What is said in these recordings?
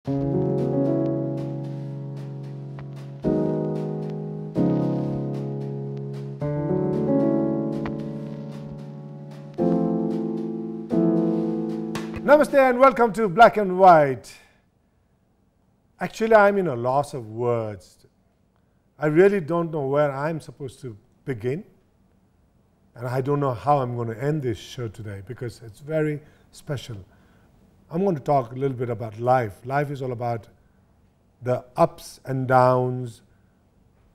Namaste and welcome to Black and White. Actually, I'm in a loss of words. I really don't know where I'm supposed to begin. And I don't know how I'm going to end this show today because it's very special. I'm going to talk a little bit about life. Life is all about the ups and downs,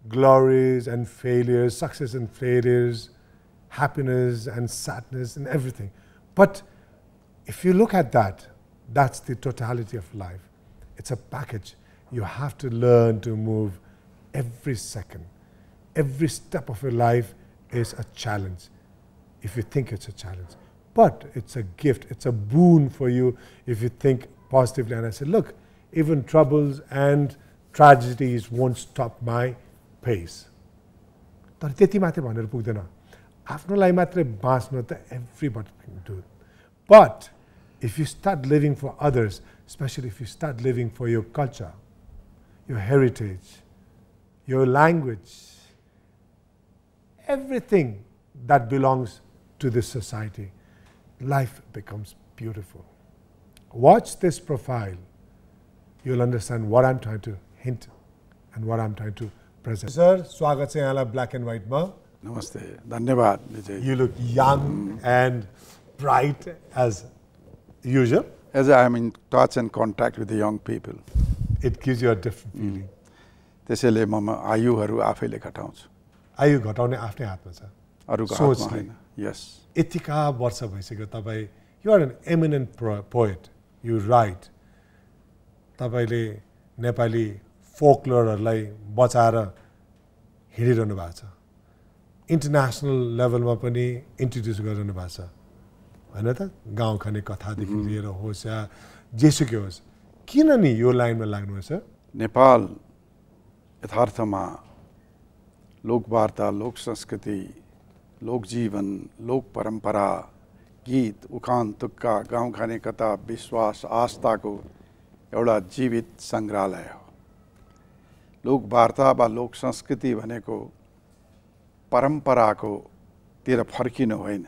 glories and failures, success and failures, happiness and sadness and everything. But if you look at that, that's the totality of life. It's a package. You have to learn to move every second. Every step of your life is a challenge, if you think it's a challenge. But it's a gift, it's a boon for you if you think positively. And I said, look, even troubles and tragedies won't stop my pace. तर त्यति मात्रै भनेर पुग्दैन. आफ्नोलाई मात्रै बाँच्न त everybody can do. But if you start living for others, especially if you start living for your culture, your heritage, your language, everything that belongs to this society, life becomes beautiful. Watch this profile. You'll understand what I'm trying to hint and what I'm trying to present. Sir, स्वागत छ यहाँलाई Black and White मा. Namaste. धन्यवाद विजय. You look young and bright as usual. As I am in touch and contact with the young people. It gives you a different feeling. त्यसैले म आयुहरू आफैले घटाउँछु. आयु घटाउने आफ्नै हातमा छ. अरूको हातमा हैन. Yes. यतिका वर्ष भइसक्यो तपाई, you are an eminent poet. You write. तपाईले नेपाली फोकलोरहरुलाई बचाएर हिडिरहनु भएको छ. इन्टरनेशनल लेभलमा पनि इन्ट्रोड्युस गरिरहनु भएको छ. हैन त गाउँ खाने कथादेखि लिएर होस् या जेसुकै होस्. किन नि यो लाइनमा लाग्नु छ? नेपाल यथार्थमा लोकवार्ता, लोक संस्कृति, लोक जीवन, लोक परम्परा, गीत, उखान, तुक्का, गाउँ खाने कथा, विश्वास, आस्थाको एउटा जीवित संग्रहालय हो. लोकवार्ता वा लोक संस्कृति भनेको परम्पराको तिर फर्किनु होइन,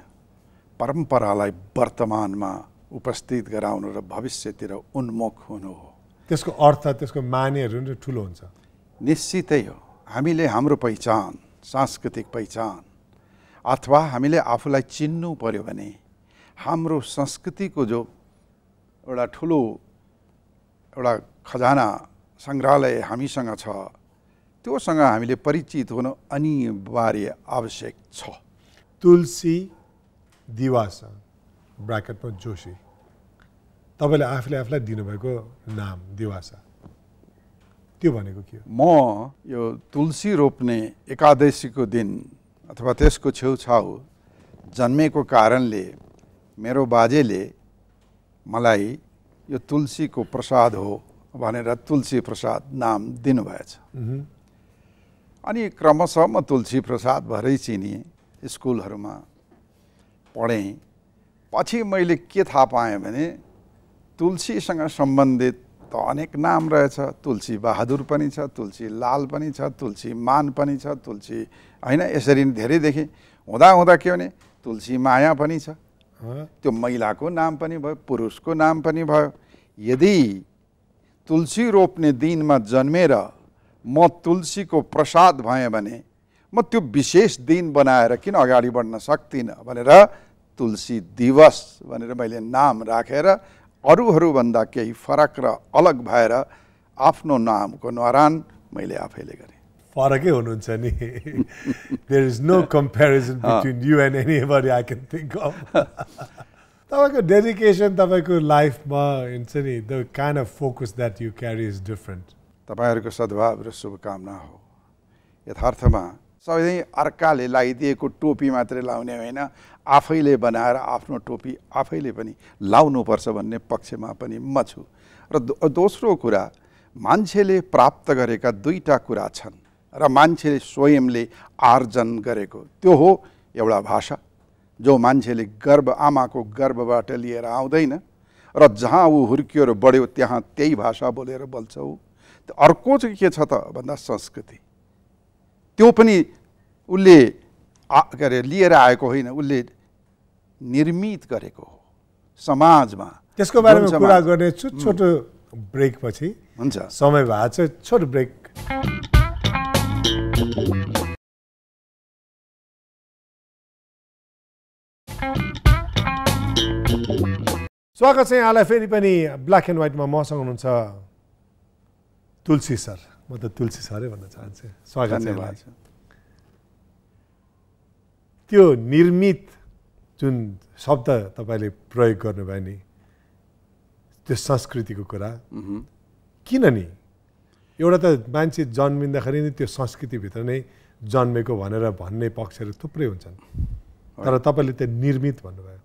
परम्परालाई वर्तमानमा उपस्थित गराउनु र भविष्यतिर उन्मुख हुनु हो. त्यसको अर्थ, त्यसको मानेहरु नि ठूलो हुन्छ. निश्चितै हो. हामीले हाम्रो पहिचान, सांस्कृतिक पहिचान अथवा हामीले आफूलाई चिन्नु पर्यो भने हाम्रो संस्कृतिको जो एउटा ठूलो एउटा खजाना संग्रहालय हामीसँग छ, त्योसँग हामीले परिचित हुनु अनिवार्य आवश्यक छ. तुलसी दिवासा ब्रैकेटमा जोशी, तपाईले आफूलाई दिनुभएको नाम दिवासा, त्यो भनेको के हो? म यो तुलसी रोप्ने एकादशीको दिन अथवा त्यसको छेउछाउ जन्मेको कारणले मेरो बाजेले मलाई यो तुलसीको प्रसाद हो भनेर तुलसी प्रसाद नाम दिनुभएछ. अनि क्रमशः म तुलसी प्रसाद भरै चिनिएँ, स्कुलहरुमा पढेँ. पछि मैले के थाहा पाएँ भने तुलसीसँग सम्बन्धित त अनेक नाम रहेछ. तुलसी बहादुर पनि छ, तुलसी लाल पनि छ, तुलसी मान पनि छ, तुलसी हैन, यसरी धेरै देखे. हुँदा के भने तुलसी माया पनि छ. त्यो महिलाको नाम पनि भयो, पुरुषको नाम पनि भयो. यदि तुलसी रोप्ने दिनमा जन्मेर म तुलसीको प्रसाद भएँ भने म त्यो विशेष दिन बनाएर किन अगाडि बढ्न सक्दिनँ भनेर तुलसी दिवस भनेर मैले नाम राखेर अरूहरू भन्दा केही फरक र अलग भएर आफ्नो नामको न्वारान मैले आफैले गरेँ. फरकै हुनुहुन्छ नि. There is no comparison between you and anybody I can think of. तपाईको डेडिकेसन, तपाईको लाइफमा हुन्छ नि, the kind of focus that you carry is different. तपाईहरुको सद्भाव र शुभकामना हो. यथार्थमा सबै अर्काले लगाइदिएको टोपी मात्रै लाउने होइन, आफैले बनाएर आफ्नो टोपी आफैले पनि लाउनुपर्छ भन्ने पक्षमा पनि म छु. र दोस्रो कुरा, मान्छेले प्राप्त गरेका दुईटा कुरा छन् र मान्छेले स्वयंले आर्जन गरेको, त्यो हो एउटा भाषा जो मान्छेले गर्भ, आमाको गर्भबाट लिएर आउँदैन, र जहाँ ऊ हुर्कियो र बढ्यो त्यहाँ त्यही भाषा बोलेर बोल्छ ऊ। अर्को चाहिँ के छ त भन्दा संस्कृति, त्यो पनि उसले के अरे लिएर आएको होइन, उसले निर्मित गरेको हो समाजमा। त्यसको बारेमा कुरा गर्ने छोटो ब्रेक पछि हुन्छ, समय भएको छ, छोटो ब्रेक। स्वागत छ यहाँलाई फेरि पनि ब्ल्याक एन्ड व्हाइटमा। मसँग हुनुहुन्छ तुलसी सर। म त तुलसी सरै भन्न चाहन्छु। स्वागत छ यहाँलाई। त्यो निर्मित जुन शब्द तपाईँले प्रयोग गर्नुभयो नि, त्यो संस्कृतिको कुरा किन नि? एउटा त मान्छे जन्मिँदाखेरि नै त्यो संस्कृतिभित्र नै जन्मेको भनेर भन्ने पक्षहरू थुप्रै हुन्छन्, तर तपाईँले त्यो निर्मित भन्नुभयो।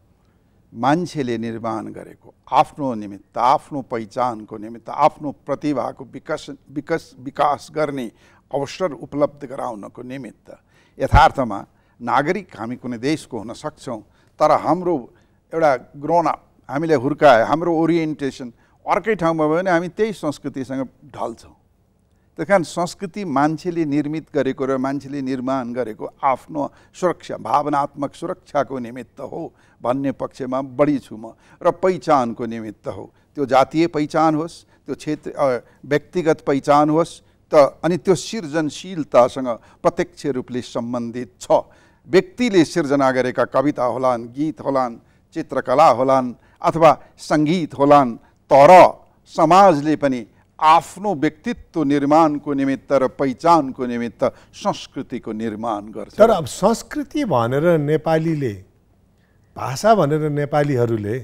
मान्छेले निर्माण गरेको, आफ्नो निमित्त, आफ्नो पहिचानको निमित्त, आफ्नो प्रतिभाको विकास गर्ने अवसर उपलब्ध गराउनको निमित्त। यथार्थमा नागरिक हामी कुनै देशको हुन सक्छौँ, तर हाम्रो एउटा ग्रोन अप, हामीले हुर्काए, हाम्रो ओरिएन्टेसन अर्कै ठाउँमा भयो भने हामी त्यही संस्कृतिसँग ढल्छौँ। त्यस कारण संस्कृति मान्छेले निर्मित गरेको र मान्छेले निर्माण गरेको आफ्नो सुरक्षा, भावनात्मक सुरक्षाको निमित्त हो भन्ने पक्षमा बढी छु म। र पहिचानको निमित्त हो, त्यो जातीय पहिचान होस्, त्यो क्षेत्र व्यक्तिगत पहिचान होस्, अनि त्यो सृजनशीलतासँग प्रत्यक्ष रूपले सम्बन्धित छ। व्यक्तिले सिर्जना गरेका कविता होलान्, गीत होलान्, चित्रकला होलान् अथवा सङ्गीत होलान्, तर समाजले पनि आफ्नो व्यक्तित्व निर्माणको निमित्त र पहिचानको निमित्त संस्कृतिको निर्माण गर्छ। तर अब संस्कृति भनेर नेपालीले, भाषा भनेर नेपालीहरूले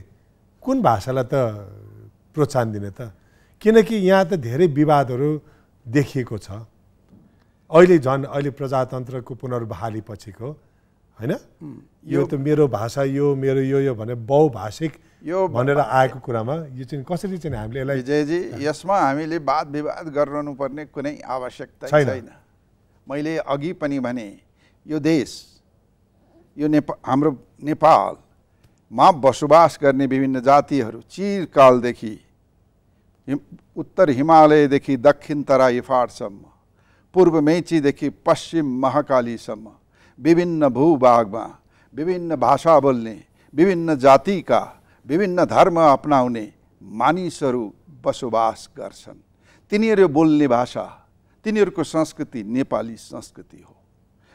कुन भाषालाई त प्रोत्साहन दिने त? किनकि यहाँ त धेरै विवादहरू देखिएको छ। अहिले प्रजातन्त्रको पुनर्बहाली पछिको हैन, यो त मेरो भाषा, यो मेरो यो भने बहुभाषिक यो भनेर आएको कुरामा यो चाहिँ कसरी चाहिँ हामीले यसलाई? विजयजी, यसमा हामीले वाद विवाद गर्नुपर्ने कुनै आवश्यकता छैन। मैले अघि पनि भने यो देश, यो हाम्रो नेपालमा बसोबास गर्ने विभिन्न जातिहरू चिरकालदेखि उत्तर हिमालयदेखि दक्षिण तराई फाँटसम्म, पूर्व मेचीदेखि पश्चिम महाकालीसम्म विभिन्न भूभागमा विभिन्न भाषा बोल्ने, विभिन्न जातिका, विभिन्न धर्म अपनाउने मानिसहरू बसोबास गर्छन्। तिनीहरू बोल्ने भाषा, तिनीहरूको संस्कृति नेपाली संस्कृति हो।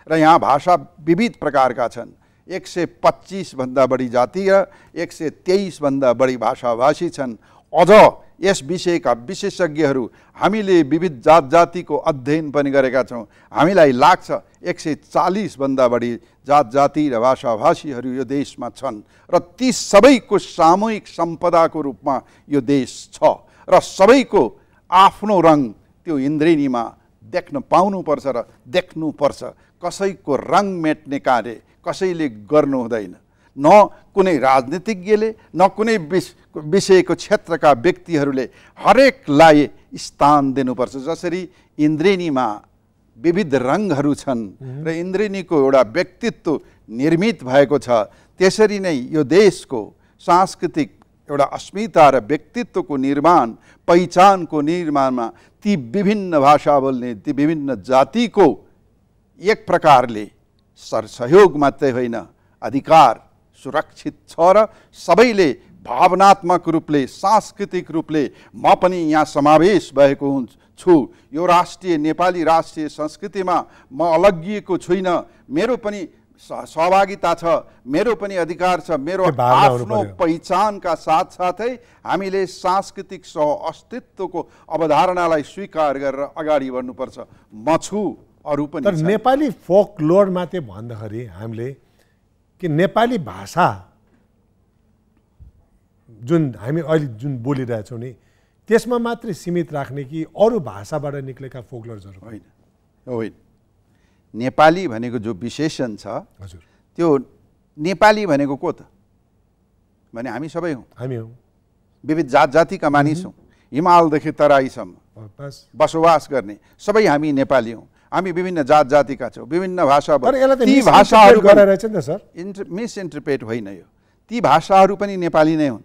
र यहाँ भाषा विविध प्रकारका छन्। 125 भन्दा बढी जाति र 123 भन्दा बढी भाषाभाषी छन्। अझ यस विषयका विशेषज्ञहरू, हामीले विविध जात जातिको अध्ययन पनि गरेका छौँ, हामीलाई लाग्छ 140 भन्दा बढी जात जाति र भाषाभाषीहरू यो देशमा छन् र ती सबैको सामूहिक सम्पदाको रूपमा यो देश छ र सबैको आफ्नो रङ त्यो इन्द्रेणीमा देख्न पाउनुपर्छ र देख्नुपर्छ। कसैको रङ मेट्ने कार्य कसैले गर्नु हुँदैन, न कुनै राजनीतिज्ञले, न कुनै विषयको क्षेत्रका व्यक्तिहरूले। हरेकलाई स्थान दिनुपर्छ। जसरी इन्द्रेणीमा विविध रङहरू छन् र इन्द्रेणीको एउटा व्यक्तित्व निर्मित भएको छ, त्यसरी नै यो देशको सांस्कृतिक एउटा अस्मिता र व्यक्तित्वको निर्माण, पहिचानको निर्माणमा ती विभिन्न भाषा बोल्ने, ती विभिन्न जातिको एक प्रकारले सहयोग मात्रै होइन, अधिकार सुरक्षित छ र सबैले भावनात्मक रूपले, सांस्कृतिक रूपले म पनि यहाँ समावेश भएको छु। यो राष्ट्रिय नेपाली राष्ट्रिय संस्कृतिमा म अलग्गिएको छुइनँ, मेरो पनि सहभागिता छ, मेरो पनि अधिकार छ। मेरो आफ्नो पहिचानका साथसाथै हामीले सांस्कृतिक सह अस्तित्वको अवधारणालाई स्वीकार गरेर अगाडि बढ्नुपर्छ। म छु, अरू पनि। तर नेपाली फोकलोर मात्रै भन्दाखेरि हामीले कि नेपाली भाषा जुन हामी अहिले जुन बोलिरहेछौँ नि, त्यसमा मात्रै सीमित राख्ने कि अरू भाषाबाट निक्लेका फोकलोर्सहरू? होइन, होइन। नेपाली भनेको जो विशेषण छ, हजुर, त्यो नेपाली भनेको को त भने हामी सबै हौँ। हामी हौँ, विविध जात जातिका मानिस हौँ। हिमालदेखि तराईसम्म बसोबास गर्ने सबै हामी नेपाली हौँ। हामी विभिन्न जात जातिका छौँ, विभिन्न भाषा। ती भाषाहरू रहेछ नि त सर, मिसइन्टरप्रेट होइन यो। ती भाषाहरू पनि नेपाली नै हुन्।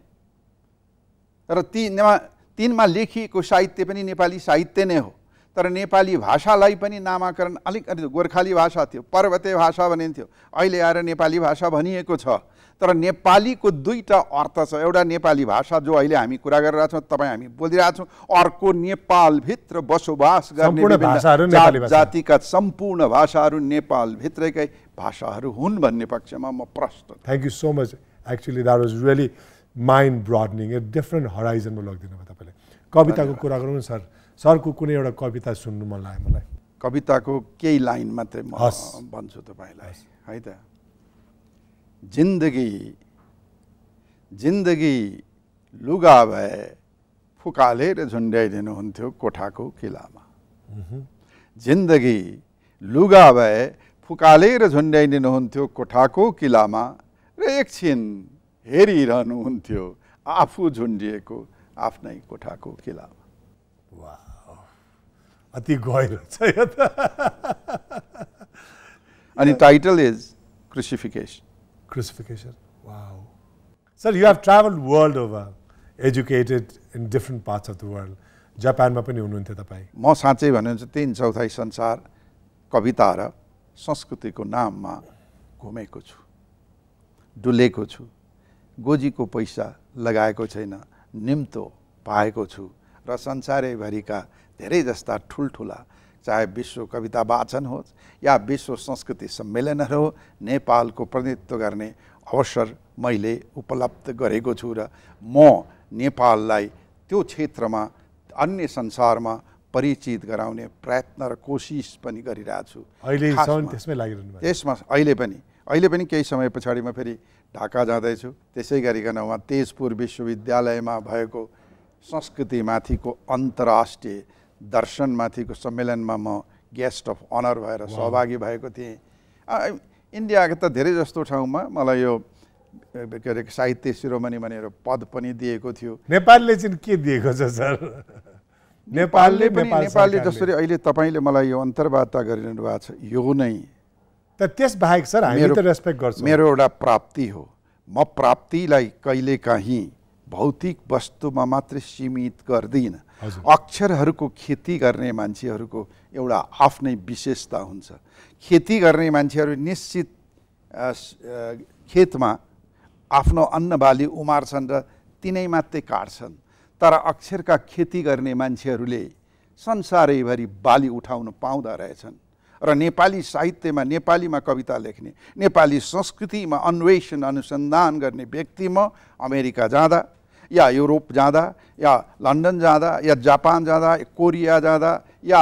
र तिनमा लेखिएको साहित्य पनि नेपाली साहित्य नै हो। तर नेपाली भाषालाई पनि नामाकरण अलिकति गोर्खाली भाषा थियो, पर्वते भाषा भनिन्थ्यो, अहिले आएर नेपाली भाषा भनिएको छ। तर नेपालीको दुईटा अर्थ छ, एउटा नेपाली भाषा जो अहिले हामी कुरा गरिरहेछौँ, तपाईँ हामी बोलिरहेछौँ, अर्को नेपालभित्र बसोबास गर्ने जातिका सम्पूर्ण भाषाहरू नेपालभित्रकै भाषाहरू हुन् भन्ने पक्षमा म प्रष्ट। Thank you so much. Actually that was really mind broadening, a different हराइजनमा लगिदिनु भयो तपाईँले। कविताको कुरा गरौँ न सर, सरको कुनै एउटा कविता सुन्नु मन लाग्यो मलाई। कविताको केही लाइन मात्रै म भन्छु तपाईँलाई है त। जिन्दगी लुगा भए फुकालेर झुन्ड्याइदिनुहुन्थ्यो कोठाको किलामा। जिन्दगी लुगा भए फुकालेर झुन्ड्याइदिनुहुन्थ्यो कोठाको किलामा र एकछिन हेरिरहनुहुन्थ्यो आफू झुन्डिएको आफ्नै कोठाको किलामा। अति गहिरो छ यो त। अनि title is crucifixion. Crucifixion. Wow. Sir, you have traveled world over, educated in different parts of the world. Japan ma pani हुनुहुन्थ्यो तपाईँ। म साँच्चै भन्नुहुन्छ 3/4 संसार कविता र संस्कृतिको नाममा घुमेको छु, डुलेको छु, गोजीको पैसा लगाएको छैन, निम्तो पाएको छु र संसारैभरिका धेरै जस्ता ठुल्ठुला चाहे विश्व कविता वाचन होस् या विश्व संस्कृति सम्मेलनहरू हो, नेपालको प्रतिनिधित्व गर्ने अवसर मैले उपलब्ध गरेको छु र म नेपाललाई त्यो क्षेत्रमा अन्य संसारमा परिचित गराउने प्रयत्न र कोसिस पनि गरिरहेको छु। त्यसमा अहिले पनि केही समय पछाडि म फेरि ढाका जाँदैछु। त्यसै गरिकन उहाँ तेजपुर विश्वविद्यालयमा भएको संस्कृतिमाथिको अन्तर्राष्ट्रिय दर्शनमाथिको सम्मेलनमा म गेस्ट अफ अनर भएर सहभागी भएको थिएँ। इन्डियाको त धेरै जस्तो ठाउँमा मलाई यो के अरे साहित्य शिरोमणि भनेर पद पनि दिएको थियो। नेपालले चाहिँ के दिएको छ सर? नेपालले जसरी अहिले तपाईँले मलाई यो अन्तर्वार्ता गरिरहनु भएको छ, यो नै त त्यस बाहेक सर हामी त रेस्पेक्ट गर्छौँ। मेरो एउटा प्राप्ति हो। म प्राप्तिलाई कहिलेकाहीँ भौतिक वस्तुमा मात्रै सीमित गर्दिनँ। अक्षरहरूको खेती गर्ने मान्छेहरूको एउटा आफ्नै विशेषता हुन्छ। खेती गर्ने मान्छेहरू निश्चित खेतमा आफ्नो अन्न बाली उमार्छन् र तिनै मात्रै काट्छन्। तर अक्षरका खेती गर्ने मान्छेहरूले संसारैभरि बाली उठाउन पाउँदा रहेछन्। र नेपाली साहित्यमा नेपालीमा कविता लेख्ने, नेपाली संस्कृतिमा अन्वेषण अनुसन्धान गर्ने व्यक्ति म अमेरिका जाँदा या युरोप जाँदा या लन्डन जाँदा या जापान जाँदा, कोरिया जाँदा या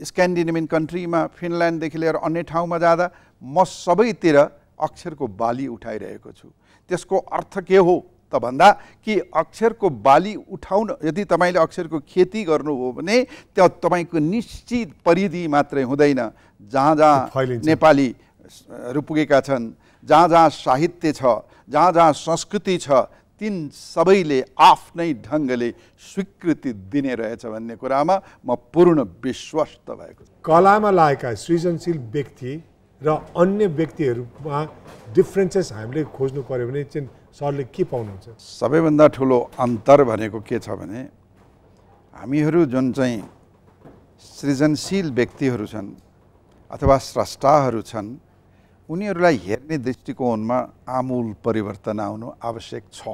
स्क्यान्डिनेभियन कन्ट्रीमा फिनल्यान्डदेखि लिएर अन्य ठाउँमा जाँदा म सबैतिर अक्षरको बाली उठाइरहेको छु। त्यसको अर्थ के हो त भन्दा कि अक्षरको बाली उठाउन, यदि तपाईँले अक्षरको खेती गर्नुभयो भने त्यो तपाईँको निश्चित परिधि मात्रै हुँदैन। जहाँ जहाँ नेपालीहरू पुगेका छन्, जहाँ जहाँ साहित्य छ, जहाँ जहाँ संस्कृति छ, तिन सबैले आफ्नै ढङ्गले स्वीकृति दिने रहेछ भन्ने कुरामा म पूर्ण विश्वस्त भएको छु। कलामा लागेका सृजनशील व्यक्ति र अन्य व्यक्तिहरूमा डिफ्रेन्सेस हामीले खोज्नु पर्यो भने चाहिँ सरले के पाउनुहुन्छ? सबैभन्दा ठुलो अन्तर भनेको के छ भने हामीहरू जुन चाहिँ सृजनशील व्यक्तिहरू छन् अथवा स्रष्टाहरू छन्, उनीहरूलाई हेर्ने दृष्टिकोणमा आमूल परिवर्तन आउनु आवश्यक छ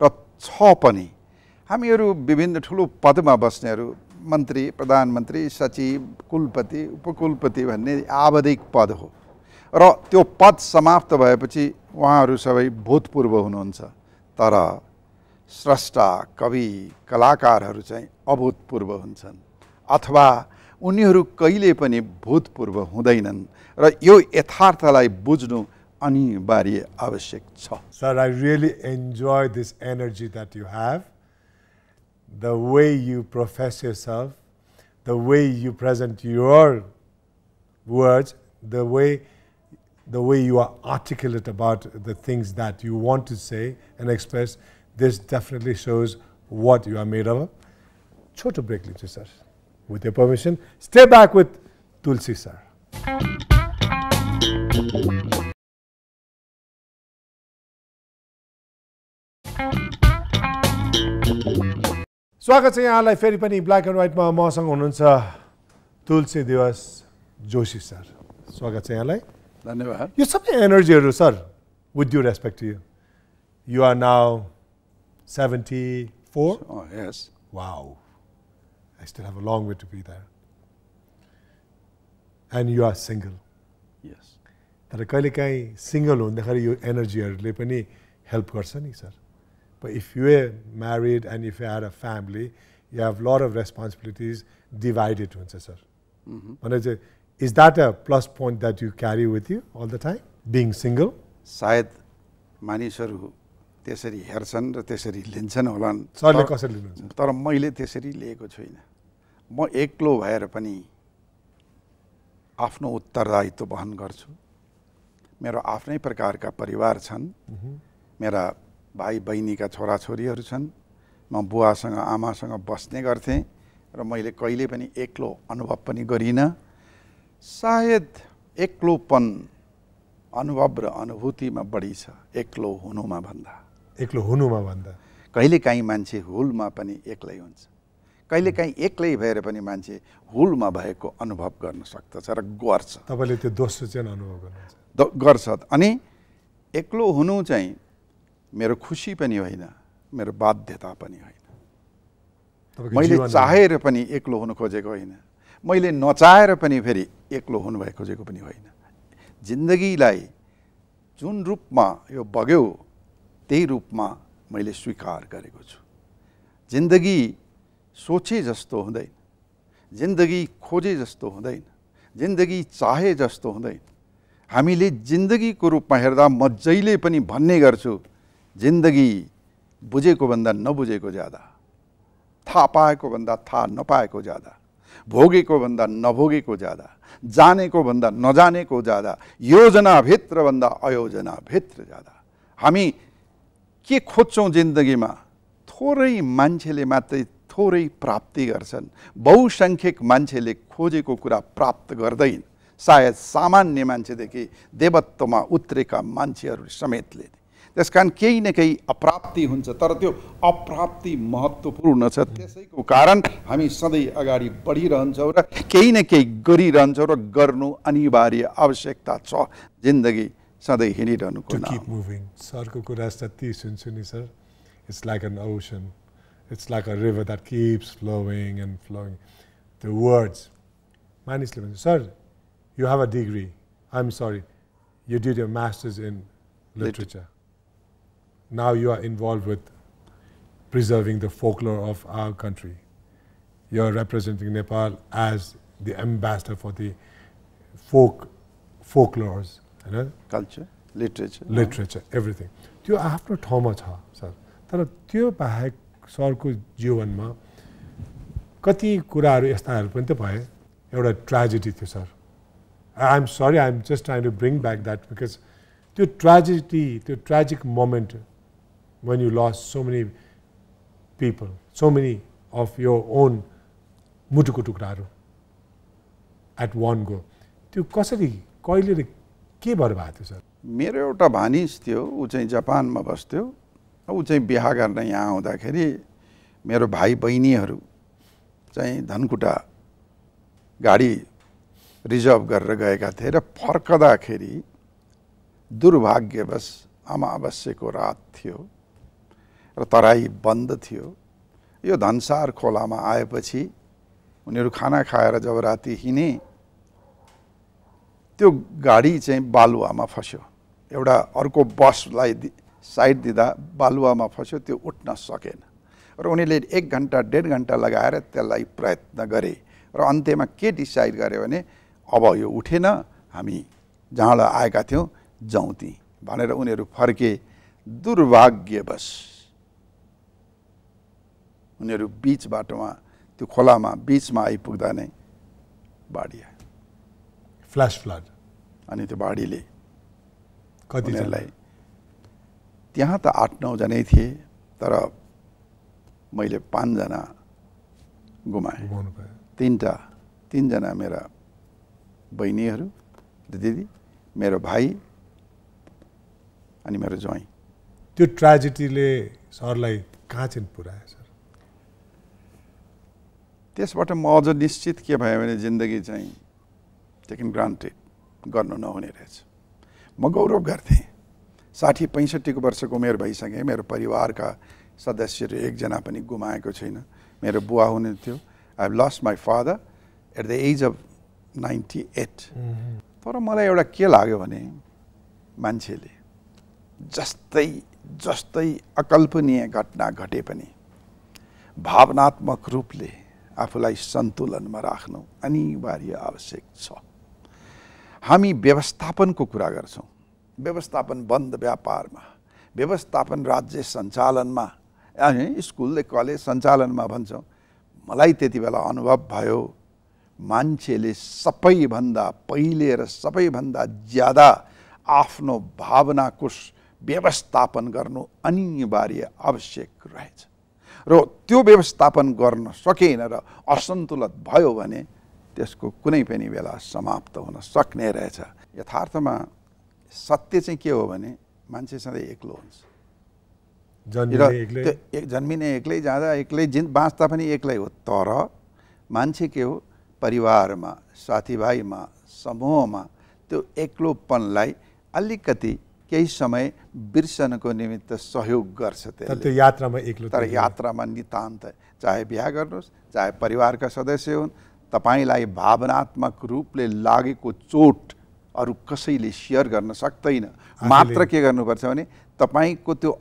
र छ पनि। हामीहरू विभिन्न ठुलो पदमा बस्नेहरू, मन्त्री, प्रधानमन्त्री, सचिव, कुलपति, उपकुलपति भन्ने आवधिक पद हो र त्यो पद समाप्त भएपछि उहाँहरू सबै भूतपूर्व हुनुहुन्छ। तर स्रष्टा, कवि, कलाकारहरू चाहिँ अभूतपूर्व हुन्छन् अथवा उनीहरू कहिले पनि भूतपूर्व हुँदैनन् र यो यथार्थलाई बुझ्नु अनिवार्य आवश्यक छ। Sir, I really enjoy this energy that you have, the way you profess yourself, the way you present your words, the way you are articulate about the things that you want to say and express. This definitely shows what you are made of. Choto break लीजिए sir. With your permission, stay back with Tulsi sir. स्वागत छ यहाँलाई फेरि पनि black and व्हाइटमा मसँग हुनुहुन्छ तुलसी दिवस Joshi sir स्वागत छ यहाँलाई धन्यवाद यो सबै एनर्जीहरू sir with due respect to you are now 74 oh yes wow I still have a long way to be there and you are single yes तर कहिलेकाहीँ सिंगल हुँदाखेरि यो एनर्जीहरूले पनि हेल्प गर्छ नि sir But if you are married and if you had a family, you have a lot of responsibilities divided, sir. Is that a plus point that you carry with you all the time, being single? सायद मानिसहरू त्यसरी हेर्छन् र त्यसरी लिन्छन् होलान् सरले कसरी लिनुहुन्छ तर मैले त्यसरी लिएको छैन म एक्लो भएर पनि आफ्नो उत्तरदायित्व वहन गर्छु मेरो आफ्नै प्रकारका परिवार छन् मेरा भाइ बहिनीका छोराछोरीहरू छन् म बुवासँग आमासँग बस्ने गर्थेँ र मैले कहिले पनि एक्लो अनुभव पनि गरिनँ सायद एक्लोपन अनुभव र अनुभूतिमा बढी छ एक्लो हुनुमा भन्दा कहिलेकाहीँ मान्छे हुलमा पनि एक्लै हुन्छ कहिलेकाहीँ एक्लै भएर पनि मान्छे हुलमा भएको अनुभव गर्न सक्दछ र गर्छ तपाईले त्यो दोस्रो चाहिँ अनुभव गर्नुहुन्छ गर्छ अनि एक्लो हुनु चाहिँ मेरो खुसी पनि होइन मेरो बाध्यता पनि होइन मैले चाहेर पनि एक्लो हुन खोजेको होइन मैले नचाहेर पनि फेरि एक्लो हुनु भए खोजेको पनि होइन जिन्दगीलाई जुन रूपमा यो बग्यो त्यही रूपमा मैले स्वीकार गरेको छु जिन्दगी सोचे जस्तो हुँदैन जिन्दगी खोजे जस्तो हुँदैन जिन्दगी चाहे जस्तो हुँदैन हामीले जिन्दगीको रूपमा हेर्दा म जहिले पनि भन्ने गर्छु जिन्दगी बुझेको भन्दा नबुझेको ज्यादा थाहा पाएको भन्दा थाहा नपाएको ज्यादा भोगेको भन्दा नभोगेको ज्यादा जानेको भन्दा नजानेको ज्यादा योजना भित्र भन्दा अयोजना भित्र ज्यादा हामी के खोज्छौँ जिन्दगीमा थोरै मान्छेले मात्रै थोरै प्राप्ति गर्छन् बहुसंख्यक मान्छेले खोजेको कुरा प्राप्त गर्दैन सायद सामान्य मान्छेदेखि देवत्वमा उत्रेका मान्छेहरू समेतले त्यसकारण केही न केही अप्राप्ति हुन्छ तर त्यो अप्राप्ति महत्त्वपूर्ण छ त्यसैको कारण हामी सधैँ अगाडि बढिरहन्छौँ र केही न केही गरिरहन्छौँ र गर्नु अनिवार्य आवश्यकता छ जिन्दगी सधैँ हिँडिरहनुको नाम keep moving सरको कुरा जति सुन्छु नि sir it's like an ocean it's like a river that keeps flowing and flowing the words मानिसले भन्छ sir you have a degree I'm sorry you did your masters in literature now you are involved with preserving the folklore of our country. You are representing Nepal as the ambassador for the folklores, you know? Culture, literature, everything. त्यो आफ्नो ठाउँमा छ sir तर त्यो बाहेक सरको जीवनमा कति कुराहरू यस्ताहरू पनि त भए एउटा ट्रेजेडी थियो sir I am sorry I am just trying to bring back that because त्यो ट्रेजेडी त्यो tragic moment when you lost so many people, so many of your own mutuku tukraharu at one go. त्यो कसरी कहिले के भएर भएको थियो sir मेरो एउटा भानिज थियो ऊ चाहिँ जापानमा बस्थ्यो ऊ चाहिँ बिहा गर्न यहाँ आउँदाखेरि मेरो भाइ बहिनीहरू चाहिँ धनकुटा गाडी रिजर्भ गरेर गएका थिए र फर्कदाखेरि दुर्भाग्यवश अमावस्याको रात थियो र तराई बन्द थियो यो धनसार खोलामा आएपछि उनीहरू खाना खाएर जब राति हिँडे त्यो गाडी चाहिँ बालुवामा फस्यो एउटा अर्को बसलाई साइड दिँदा बालुवामा फस्यो त्यो उठ्न सकेन र उनीहरूले 1 घण्टा 1.5 घण्टा लगाएर त्यसलाई प्रयत्न गरे र अन्त्यमा के डिसाइड गरे भने अब यो उठेन हामी जहाँबाट आएका थियौँ जाउँ ती भनेर उनीहरू फर्के दुर्भाग्यवश उनीहरू बीच बाटोमा त्यो खोलामा बीचमा आइपुग्दा नै बाढी आयो फ्ल्यास फ्लड अनि त्यो बाढीले कतिजनालाई त्यहाँ त 8-9 जनै थिए तर मैले 5 जना गुमाएँ 3 जना मेरा बहिनीहरू दिदी मेरो भाइ अनि मेरो ज्वाइँ त्यो ट्रेजेडीले सरलाई कहाँ चाहिँ पुर्यायो सर त्यसबाट म अझ निश्चित के भयो भने जिन्दगी चाहिँ टेकन ग्रान्टेड गर्नु नहुने रहेछ। म गौरव गर्थेँ 60-65 वर्षको उमेर भइसकेँ, मेरो परिवारका सदस्यहरू एकजना पनि गुमाएको छैन। मेरो बुवा हुनुहुन्थ्यो, I have lost my father at the age of 98। तर मलाई एउटा के लाग्यो भने मान्छेले जस्तै अकल्पनीय घटना घटे पनि भावनात्मक रूपले आफूलाई सन्तुलनमा राख्नु अनिवार्य आवश्यक छ। हामी व्यवस्थापनको कुरा गर्छौँ, व्यवस्थापन बन्द व्यापारमा, व्यवस्थापन राज्य सञ्चालनमा, स्कुल कलेज सञ्चालनमा भन्छौँ। मलाई त्यति बेला अनुभव भयो मान्छेले सबैभन्दा पहिले र सबैभन्दा ज्यादा आफ्नो भावनाको व्यवस्थापन गर्नु अनिवार्य आवश्यक रहेछ र त्यो व्यवस्थापन गर्न सकेन र असन्तुलित भयो भने त्यसको कुनै पनि बेला समाप्त हुन सक्ने रहेछ। यथार्थमा सत्य चाहिँ के हो भने मान्छे सधैँ एक्लो हुन्छ। जन्मिने एक्लै, जाँदा एक्लै, बाँच्दा पनि एक्लै हो। तर मान्छे के हो, परिवारमा, साथीभाइमा, समूहमा त्यो एक्लोपनलाई अलिकति केही समय बिर्सनको निमित्त सहयोग गर्छ। त्यो यात्रामा एक्लो, तर यात्रामा नितान्त, चाहे बिहा गर्नुहोस्, चाहे परिवारका सदस्य हुन्, तपाईलाई भावनात्मक रूपले लागेको चोट अरू कसैले सेयर गर्न सक्दैन। मात्र के गर्नुपर्छ भने तपाईको त्यो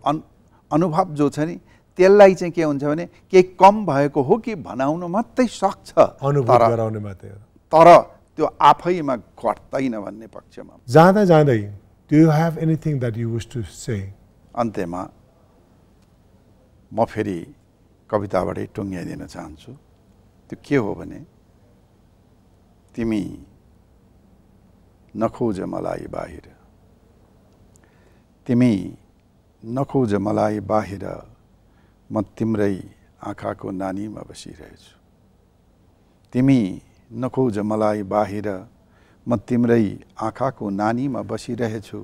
अनुभव जो छ नि त्यसलाई चाहिँ के हुन्छ भने केही कम भएको हो कि भनाउन मात्रै सक्छ, अनुभव गराउन मात्रै हो। तर त्यो आफैमा घट्दैन भन्ने पक्षमा। जाँदै do you have anything that you wish to say? अन्त्यमा म फेरि कविताबाटै टुङ्ग्याइदिन चाहन्छु। त्यो के हो भने तिमी नखोज मलाई बाहिर, तिमी नखोज मलाई बाहिर, म तिम्रै आँखाको नानीमा बसिरहेछु। तिमी नखोज मलाई बाहिर, म तिम्रै आँखाको नानीमा बसिरहेछु।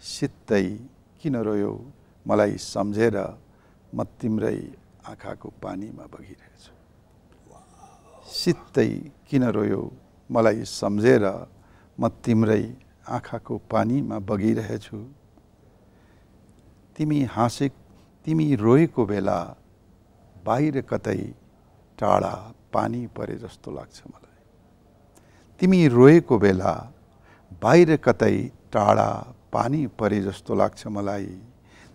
सित्तै किन रोयो मलाई सम्झेर, म तिम्रै आँखाको पानीमा बगिरहेछु। सित्तै किन रोयो मलाई सम्झेर, म तिम्रै आँखाको पानीमा बगिरहेछु। तिमी रोएको बेला बाहिर कतै टाढा पानी परे जस्तो लाग्छ मलाई। तिमी रोएको बेला बाहिर कतै टाढा पानी परे जस्तो लाग्छ मलाई।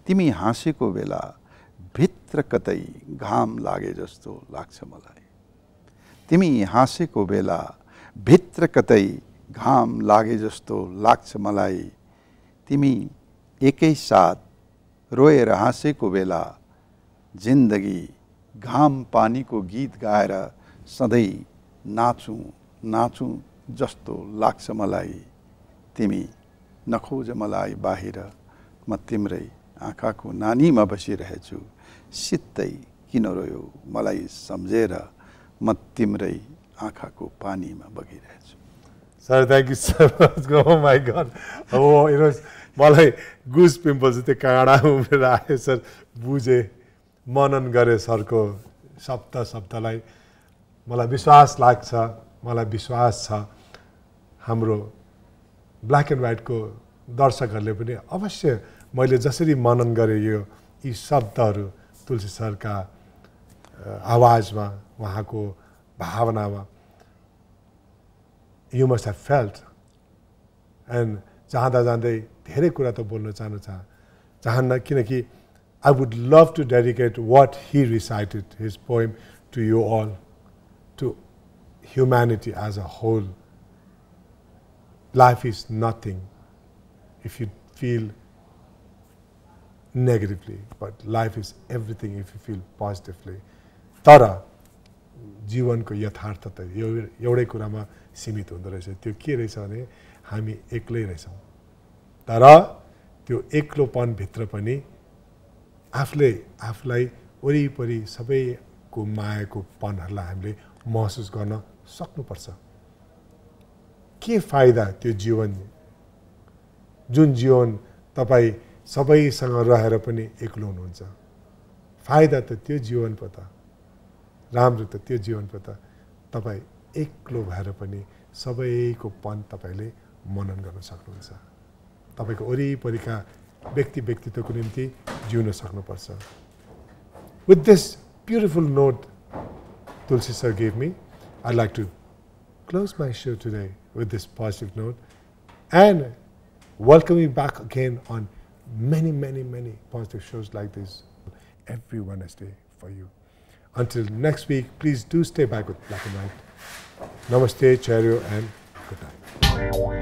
तिमी हाँसेको बेला भित्र कतै घाम लागे जस्तो लाग्छ मलाई। तिमी हाँसेको बेला भित्र कतै घाम लागे जस्तो लाग्छ मलाई। तिमी एकैसाथ रोएर हाँसेको बेला जिन्दगी घाम पानीको गीत गाएर सधैँ नाचौँ जस्तो लाग्छ मलाई। तिमी नखोज मलाई बाहिर, म तिम्रै आँखाको नानीमा बसिरहेछु। सित्तै किन रोयो मलाई सम्झेर, म तिम्रै आँखाको पानीमा बगिरहेछु। Sir thank you so much. Oh my God, मलाई गुज पिम्पल्स त्यो काँडा उम्रेर आयो सर। बुझेँ, मनन गरेँ सरको शब्दलाई। मलाई विश्वास लाग्छ, मलाई विश्वास छ हाम्रो ब्ल्याक एन्ड व्हाइटको दर्शकहरूले पनि अवश्य मैले जसरी मनन गरेँ यी शब्दहरू तुलसी सरका आवाजमा, उहाँको भावनामा, you must have felt. And जाँदै धेरै कुरा त बोल्न चाहन्न, किनकि I would love to dedicate what he recited his poem to you all, to humanity as a whole. Life is nothing if you feel negatively, but life is everything if you feel positively. तर जीवनको यथार्थता एउटै कुरामा सीमित हुँदो रहेछ। त्यो के रहेछ भने हामी एक्लै रहेछौँ। तर त्यो एक्लोपनभित्र पनि आफूलाई वरिपरि सबैको मायाको पनहरूलाई हामीले महसुस गर्न सक्नुपर्छ। के फाइदा त्यो जीवन, जुन जीवन तपाईँ सबैसँग रहेर पनि एक्लो हुनुहुन्छ? फाइदा त त्यो जीवन पो त। राम्रो त त्यो जीवन त तपाईँ एक्लो भएर पनि सबैको पन तपाईँले मनन गर्न सक्नुहुन्छ। तपाईँको वरिपरिका व्यक्तित्वको निम्ति जिउन सक्नुपर्छ। With this beautiful note Tulsi sir gave me, I'd like to close my show today with this positive note and welcome you back again on many positive shows like this every Wednesday for you. Until next week, please do stay back with Black and White. Namaste, cheerio, and good night.